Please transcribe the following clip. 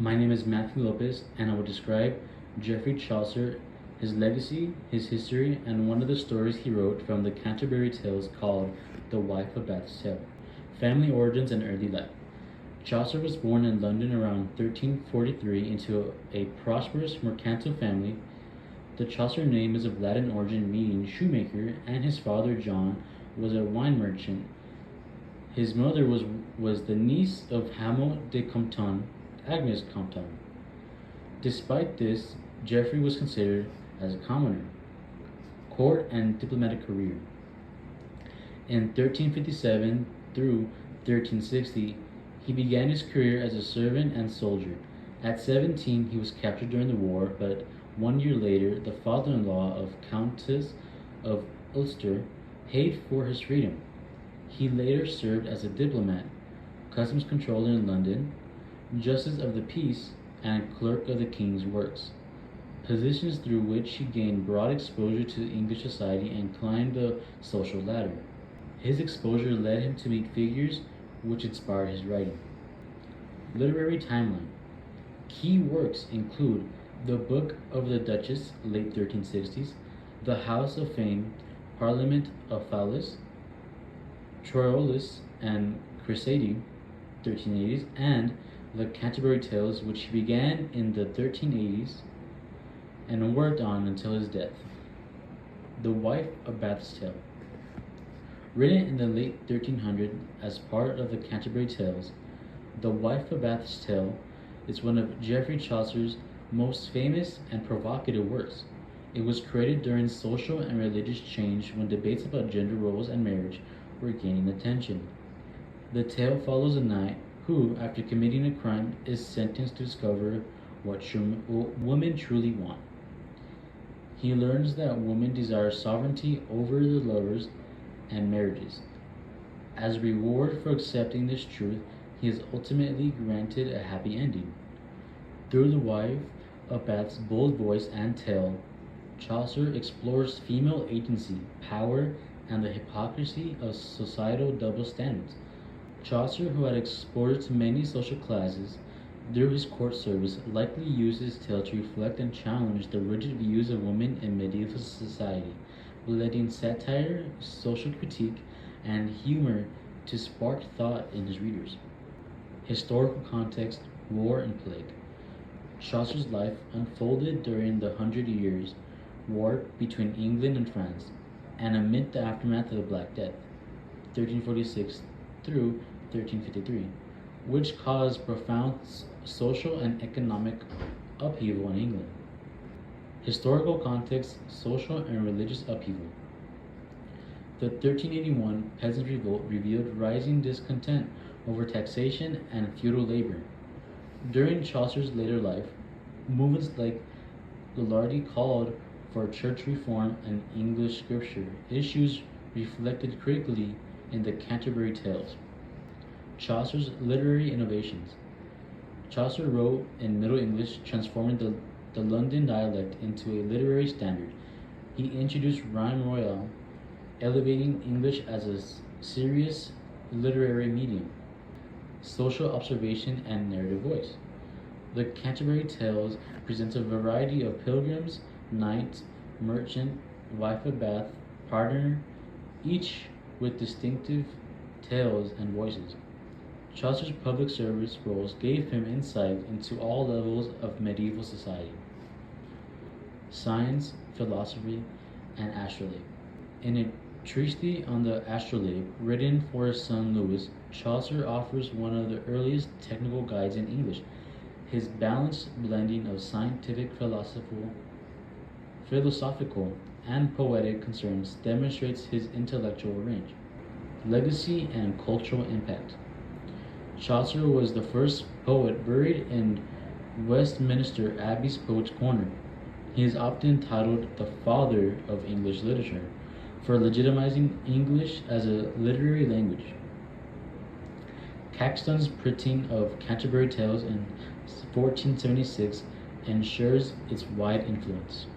My name is Matthew Lopez, and I will describe Geoffrey Chaucer, his legacy, his history, and one of the stories he wrote from the Canterbury Tales called The Wife of Bath's Tale. Family origins and early life. Chaucer was born in London around 1343 into a prosperous mercantile family. The Chaucer name is of Latin origin meaning shoemaker, and his father John was a wine merchant. His mother was the niece of Hamel de Compton, Agnes Compton. Despite this, Geoffrey was considered as a commoner. Court and diplomatic career. In 1357 through 1360, he began his career as a servant and soldier. At 17, he was captured during the war, but 1 year later, the father-in-law of Countess of Ulster paid for his freedom. He later served as a diplomat, customs controller in London, justice of the peace, and clerk of the king's works, positions through which he gained broad exposure to English society and climbed the social ladder. His exposure led him to meet figures which inspired his writing. Literary timeline. Key works include The Book of the Duchess, late 1360s, The House of Fame, Parliament of Fowlis, Troilus and Cresseide, 1380s, and The Canterbury Tales, which he began in the 1380s and worked on until his death. The Wife of Bath's Tale. Written in the late 1300s as part of the Canterbury Tales, The Wife of Bath's Tale is one of Geoffrey Chaucer's most famous and provocative works. It was created during social and religious change when debates about gender roles and marriage were gaining attention. The tale follows a knight who, after committing a crime, is sentenced to discover what women truly want. He learns that women desire sovereignty over their lovers and marriages. As a reward for accepting this truth, he is ultimately granted a happy ending. Through the Wife of Bath's bold voice and tale, Chaucer explores female agency, power, and the hypocrisy of societal double standards. Chaucer, who had exposure to many social classes through his court service, likely used his tale to reflect and challenge the rigid views of women in medieval society, blending satire, social critique, and humor to spark thought in his readers. Historical context, war and plague. Chaucer's life unfolded during the Hundred Years' War between England and France, and amid the aftermath of the Black Death, 1346 through 1353, which caused profound social and economic upheaval in England. Historical context, social and religious upheaval. The 1381 Peasant Revolt revealed rising discontent over taxation and feudal labor. During Chaucer's later life, movements like Lollardy called for church reform and English scripture, issues reflected critically in the Canterbury Tales. Chaucer's literary innovations. Chaucer wrote in Middle English, transforming the London dialect into a literary standard. He introduced rhyme royale, elevating English as a serious literary medium. Social observation and narrative voice. The Canterbury Tales presents a variety of pilgrims, knights, merchant, wife of Bath, pardoner, each with distinctive tales and voices. Chaucer's public service roles gave him insight into all levels of medieval society. Science, philosophy, and astrolabe. In a treatise on the astrolabe, written for his son Louis, Chaucer offers one of the earliest technical guides in English. His balanced blending of scientific, philosophical, and poetic concerns demonstrates his intellectual range. Legacy and cultural impact. Chaucer was the first poet buried in Westminster Abbey's Poets' Corner. He is often titled the father of English literature for legitimizing English as a literary language. Caxton's printing of Canterbury Tales in 1476 ensures its wide influence.